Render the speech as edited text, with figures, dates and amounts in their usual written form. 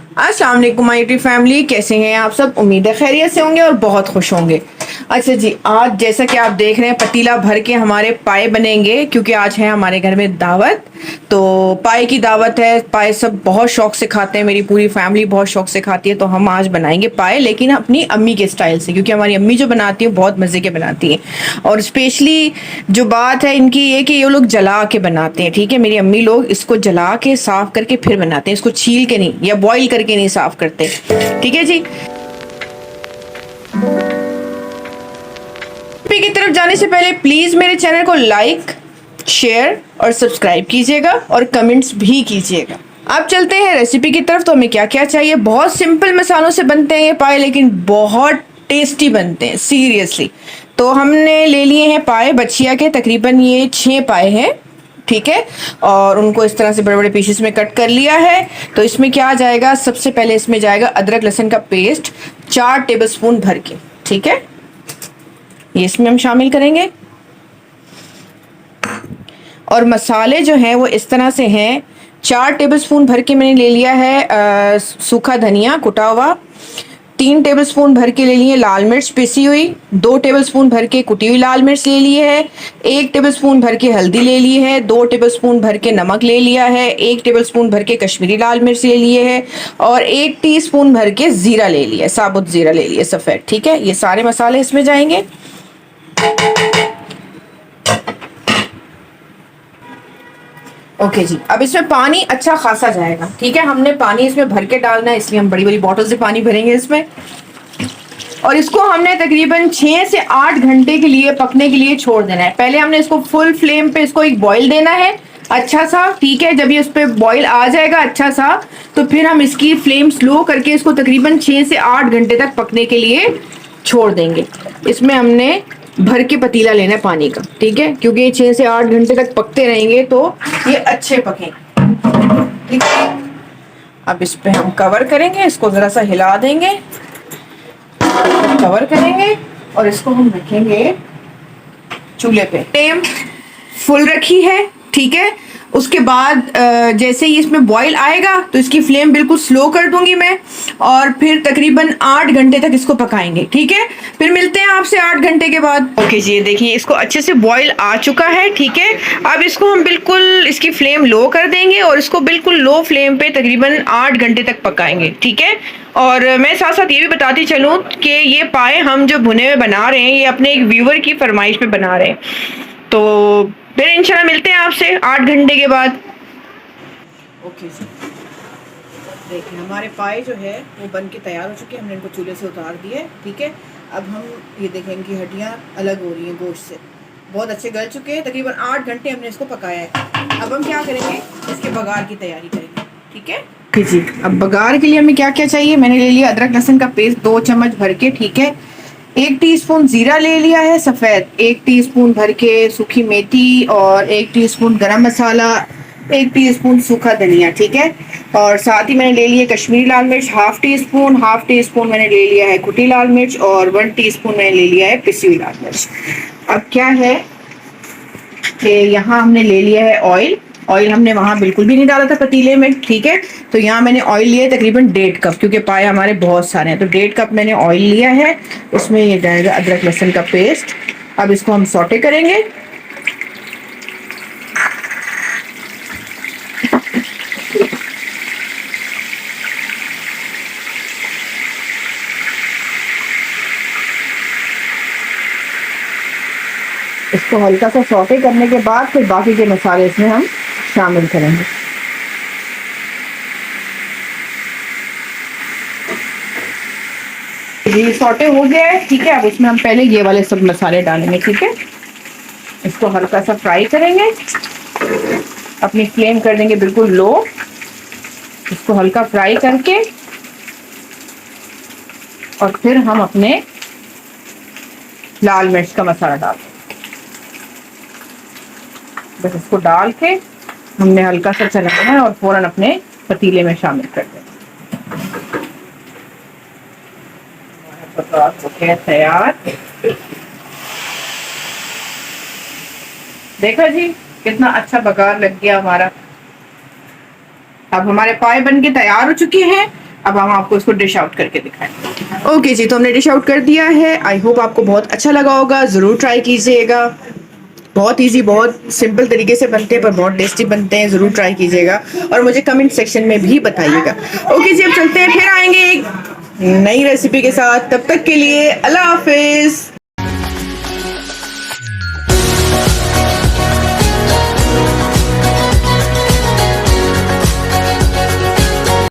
अस्सलाम वालेकुम my YouTube family, कैसे हैं आप सब। उम्मीद है खैरियत से होंगे और बहुत खुश होंगे। अच्छा जी, आज जैसा कि आप देख रहे हैं पतीला भर के हमारे पाए बनेंगे, क्योंकि आज है हमारे घर में दावत। तो पाए की दावत है, पाए सब बहुत शौक से खाते हैं, मेरी पूरी फैमिली बहुत शौक से खाती है। तो हम आज बनाएंगे पाए, लेकिन अपनी अम्मी के स्टाइल से, क्योंकि हमारी अम्मी जो बनाती है बहुत मज़े के बनाती है। और स्पेशली जो बात है इनकी ये कि ये लोग जला के बनाते हैं। ठीक है, मेरी अम्मी लोग इसको जला के साफ करके फिर बनाते हैं, इसको छील के नहीं या बॉईल करके नहीं साफ करते। ठीक है जी। रेसिपी की तरफ जाने से पहले प्लीज मेरे चैनल को लाइक, शेयर और सब्सक्राइब कीजिएगा और कमेंट्स भी कीजिएगा। अब चलते हैं रेसिपी की तरफ। तो हमें क्या क्या चाहिए। बहुत सिंपल मसालों से बनते हैं ये पाए, लेकिन बहुत टेस्टी बनते हैं सीरियसली। तो हमने ले लिए हैं पाए बछिया के, तकरीबन ये 6 पाए हैं। ठीक है, और उनको इस तरह से बड़े बड़े पीसेस में कट कर लिया है। तो इसमें क्या जाएगा, सबसे पहले इसमें जाएगा अदरक लहसुन का पेस्ट 4 टेबलस्पून भर के। ठीक है, ये इसमें हम शामिल करेंगे। और मसाले जो हैं वो इस तरह से हैं। 4 टेबलस्पून भर के मैंने ले लिया है सूखा धनिया कुटा हुआ। 3 टेबलस्पून भर के ले लिए लाल मिर्च पिसी हुई। 2 टेबलस्पून भर के कुटी हुई लाल मिर्च ले ली है। 1 टेबलस्पून भर के हल्दी ले ली है। 2 टेबलस्पून भर के नमक ले लिया है। 1 टेबलस्पून भर के कश्मीरी लाल मिर्च ले लिए है। और 1 टीस्पून भर के जीरा ले लिया, साबुत जीरा ले लिया सफ़ेद। ठीक है, ये सारे मसाले इसमें जाएंगे। ओके जी, अब इसमें पानी अच्छा खासा जाएगा। ठीक है, हमने पानी इसमें भर के डालना है, इसलिए हम बड़ी बड़ी बॉटल से पानी भरेंगे इसमें। और इसको हमने तकरीबन 6 से 8 घंटे के लिए पकने के लिए छोड़ देना है। पहले हमने इसको फुल फ्लेम पे इसको एक बॉईल देना है अच्छा सा। ठीक है, जब ये उस पर बॉईल आ जाएगा अच्छा सा, तो फिर हम इसकी फ्लेम स्लो करके इसको तकरीबन 6 से 8 घंटे तक पकने के लिए छोड़ देंगे। इसमें हमने भर के पतीला लेना है पानी का। ठीक है, क्योंकि ये 6 से 8 घंटे तक पकते रहेंगे तो ये अच्छे पकेंगे। ठीक है, अब इस पे हम कवर करेंगे, इसको जरा सा हिला देंगे, कवर करेंगे और इसको हम रखेंगे चूल्हे पे। फ्लेम फुल रखी है। ठीक है, उसके बाद जैसे ही इसमें बॉईल आएगा तो इसकी फ्लेम बिल्कुल स्लो कर दूंगी मैं, और फिर तकरीबन 8 घंटे तक इसको पकाएंगे। ठीक है, फिर मिलते हैं आपसे 8 घंटे के बाद। ओके जी, ये देखिए इसको अच्छे से बॉईल आ चुका है। ठीक है, अब इसको हम बिल्कुल इसकी फ्लेम लो कर देंगे और इसको बिल्कुल लो फ्लेम पे तकरीबन 8 घंटे तक पकाएंगे। ठीक है, और मैं साथ साथ ये भी बताती चलूँ कि ये पाए हम जो भुने हुए बना रहे हैं, ये अपने एक व्यूवर की फरमाइश पे बना रहे हैं। तो फिर इंशाल्लाह मिलते हैं आपसे 8 घंटे के बाद। ओके जी, देखिए हमारे पाए जो है वो बन के तैयार हो चुके हैं, हमने इनको चूल्हे से उतार दिए। ठीक है, अब हम ये देखें इनकी हड्डियाँ अलग हो रही हैं गोश्त से, बहुत अच्छे गल चुके हैं। तकरीबन 8 घंटे हमने इसको पकाया है। अब हम क्या करेंगे, इसके बघार की तैयारी करेंगे। ठीक है जी, अब बघार के लिए हमें क्या क्या चाहिए। मैंने ले लिया अदरक लहसुन का पेस्ट 2 चम्मच भर के। ठीक है, 1 टीस्पून जीरा ले लिया है सफ़ेद, 1 टीस्पून भर के सूखी मेथी और 1 टीस्पून गरम मसाला, 1 टीस्पून सूखा धनिया। ठीक है, और साथ ही मैंने ले लिया कश्मीरी लाल मिर्च हाफ टी स्पून मैंने ले लिया है कुटी लाल मिर्च, और 1 टीस्पून मैंने ले लिया है पिसी हुई लाल मिर्च। अब क्या है कि यहाँ हमने ले लिया है ऑयल। ऑयल हमने वहाँ बिल्कुल भी नहीं डाला था पतीले में। ठीक है, तो यहाँ मैंने ऑयल लिया है तकरीबन 1.5 कप, क्योंकि पाए हमारे बहुत सारे हैं, तो 1.5 कप मैंने ऑयल लिया है। उसमें ये जाएगा अदरक लहसुन का पेस्ट। अब इसको हम सौटे करेंगे। इसको हल्का सा सौटे करने के बाद फिर बाकी के मसाले इसमें हम शामिल करेंगे। ये सौटे हो गया है। ठीक है, अब इसमें हम पहले ये वाले सब मसाले डालेंगे। ठीक है, इसको हल्का सा फ्राई करेंगे, अपनी फ्लेम कर देंगे बिल्कुल लो। इसको हल्का फ्राई करके और फिर हम अपने लाल मिर्च का मसाला डालेंगे। बस इसको डाल के हमने हल्का सा चलाना है और फौरन अपने पतीले में शामिल कर देना। तैयार, देखो जी कितना अच्छा बघार लग गया हमारा। अब हमारे पाए बन के तैयार हो चुके हैं। अब हम आपको इसको डिश आउट करके दिखाएंगे। ओके जी, तो हमने डिश आउट कर दिया है। आई होप आपको बहुत अच्छा लगा होगा, ज़रूर ट्राई कीजिएगा। बहुत इजी, बहुत सिंपल तरीके से बनते हैं पर बहुत टेस्टी बनते हैं। ज़रूर ट्राई कीजिएगा और मुझे कमेंट सेक्शन में भी बताइएगा। ओके जी, अब चलते हैं, फिर आएंगे एक नई रेसिपी के साथ। तब तक के लिए अल्लाह हाफिज़।